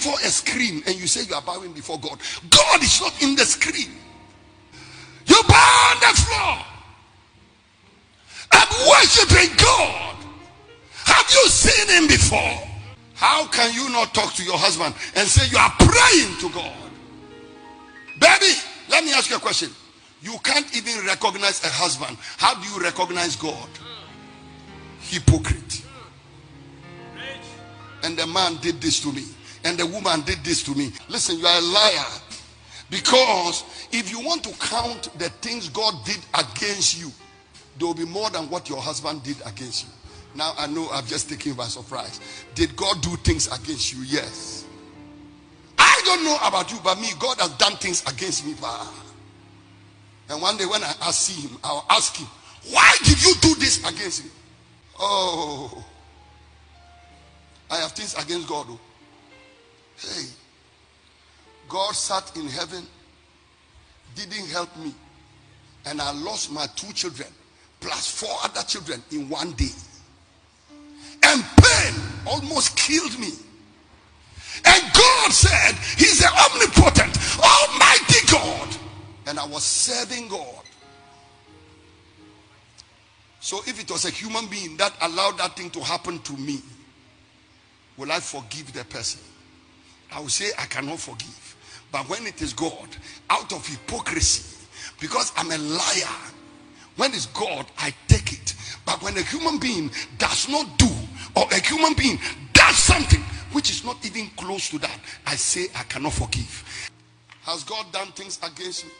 before a screen and you say you are bowing before God. God is not in the screen. You bow on the floor and worshiping God. Have you seen him before? How can you not talk to your husband and say you are praying to God? Baby, let me ask you a question. You can't even recognize a husband. How do you recognize God? Hypocrite. And the man did this to me, and the woman did this to me. Listen, you are a liar. Because if you want to count the things God did against you, there will be more than what your husband did against you. Now I know I've just taken you by surprise. Did God do things against you? Yes. I don't know about you, but me, God has done things against me. And one day when I see him, I'll ask him, why did you do this against me? Oh, I have things against God. Oh. Hey, God sat in heaven, didn't help me, and I lost my 2 children plus 4 other children in one day. And pain almost killed me. And God said he's the omnipotent, almighty God. And I was serving God. So if it was a human being that allowed that thing to happen to me, will I forgive the person? I will say I cannot forgive. But when it is God, out of hypocrisy, because I'm a liar, when it's God, I take it. But when a human being does not do, or a human being does something which is not even close to that, I say I cannot forgive. Has God done things against me?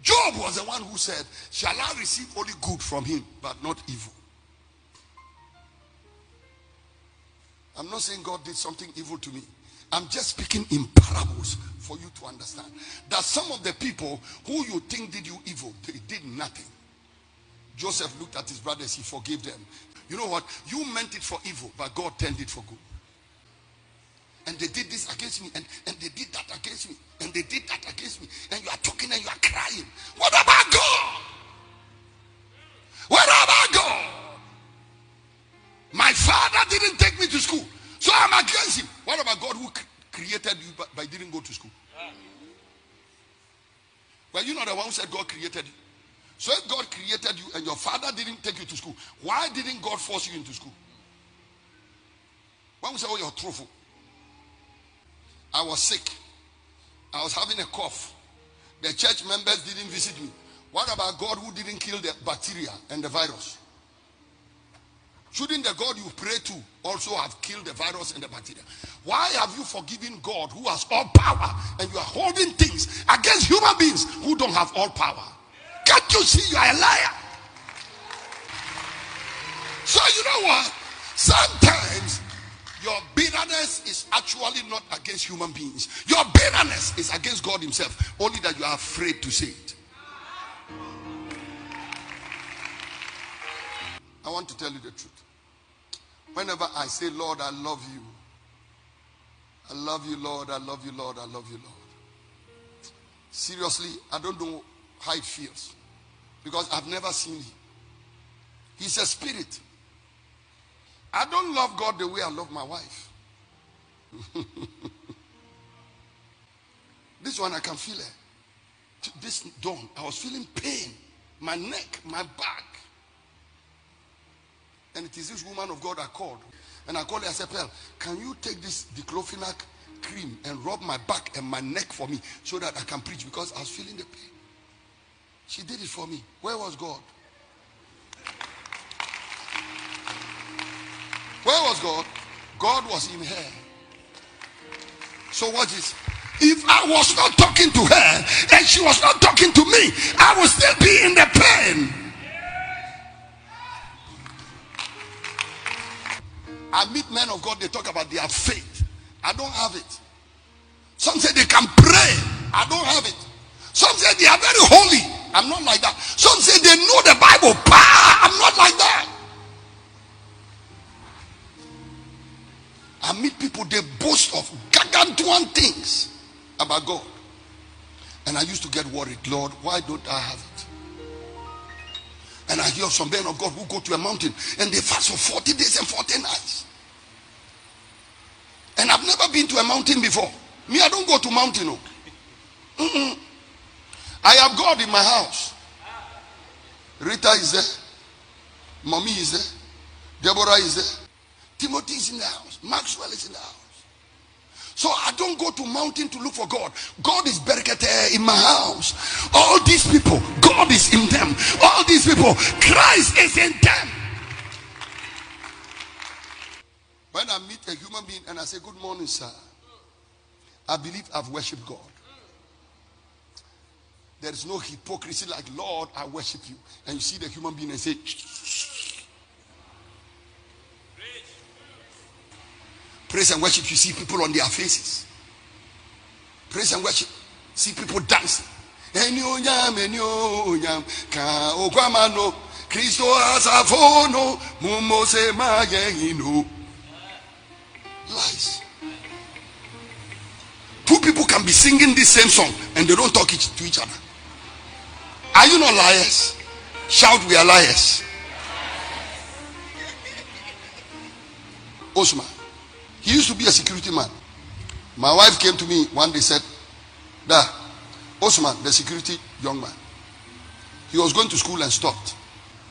Job was the one who said, shall I receive only good from him, but not evil? I'm not saying God did something evil to me. I'm just speaking in parables for you to understand that some of the people who you think did you evil, they did nothing. Joseph looked at his brothers, he forgave them. You know what? You meant it for evil, but God turned it for good. And they did this against me, and they did that against me, and they did that against me. And you are talking and you are crying. What about God? What about God? My father didn't take me to school, so I'm against him. What about God who created you but didn't go to school? Well, you know the one who said God created you. So if God created you and your father didn't take you to school, why didn't God force you into school? When we say, oh, you're truthful. I was sick. I was having a cough. The church members didn't visit me. What about God who didn't kill the bacteria and the virus? Shouldn't the God you pray to also have killed the virus and the bacteria? Why have you forgiven God who has all power and you are holding things against human beings who don't have all power? Can't you see you are a liar? So you know what? Sometimes your bitterness is actually not against human beings. Your bitterness is against God himself. Only that you are afraid to say it. I want to tell you the truth. Whenever I say, Lord, I love you. I love you, Lord. I love you, Lord. I love you, Lord. Seriously, I don't know how it feels. Because I've never seen him. He's a spirit. I don't love God the way I love my wife. This one I can feel it. This dawn, I was feeling pain. My neck, my back. And it is this woman of God I called. And I called her, I said, Pearl, can you take this diclofenac cream and rub my back and my neck for me so that I can preach? Because I was feeling the pain. She did it for me. Where was God? Where was God? God was in her. So watch this. If I was not talking to her and she was not talking to me, I would still be in the pain. I meet men of God, they talk about their faith. I don't have it. Some say they can pray. I don't have it. Some say they are very holy. I'm not like that. Some say they know the Bible. I'm not like that. I meet people, they boast of gargantuan things about God. And I used to get worried. Lord, why don't I have it? And I hear some men of God who go to a mountain and they fast for 40 days and 40 nights. And I've never been to a mountain before. Me, I don't go to mountain. No. I have God in my house. Rita is there. Mommy is there. Deborah is there. Timothy is in the house. Maxwell is in the house. So I don't go to mountain to look for God. God is Berekete in my house. All these people, God is in them. All these people, Christ is in them. When I meet a human being and I say, good morning, sir, I believe I've worshipped God. There is no hypocrisy like, Lord, I worship you. And you see the human being and say, praise and worship, you see people on their faces. Praise and worship, see people dancing. Lies. Two people can be singing this same song and they don't talk to each other. Are you not liars? Shout, we are liars. Osman, he used to be a security man. My wife came to me one day, said, "Da, Osman, the security young man, he was going to school and stopped.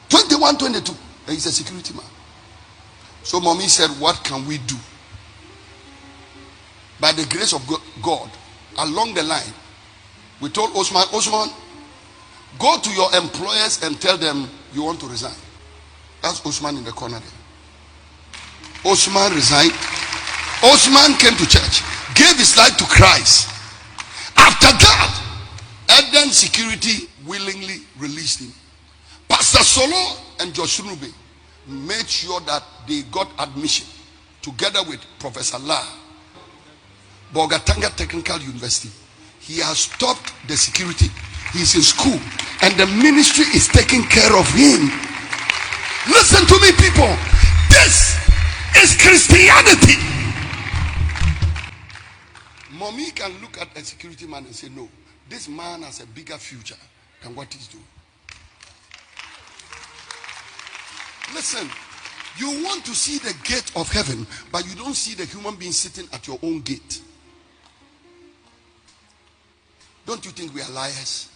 21, 22, and he's a security man." So mommy said, what can we do? By the grace of God, along the line, we told Osman, go to your employers and tell them you want to resign. That's Osman in the corner there. Osman resigned. Osman came to church, gave his life to Christ. After that, Eden Security willingly released him. Pastor Solo and Josh Nube made sure that they got admission together with Professor La, Bogatanga Technical University. He has stopped the security. He's in school and the ministry is taking care of him. Listen to me, people. This is Christianity. Mommy can look at a security man and say, no, this man has a bigger future than what he's doing. Listen, you want to see the gate of heaven, but you don't see the human being sitting at your own gate. Don't you think we are liars?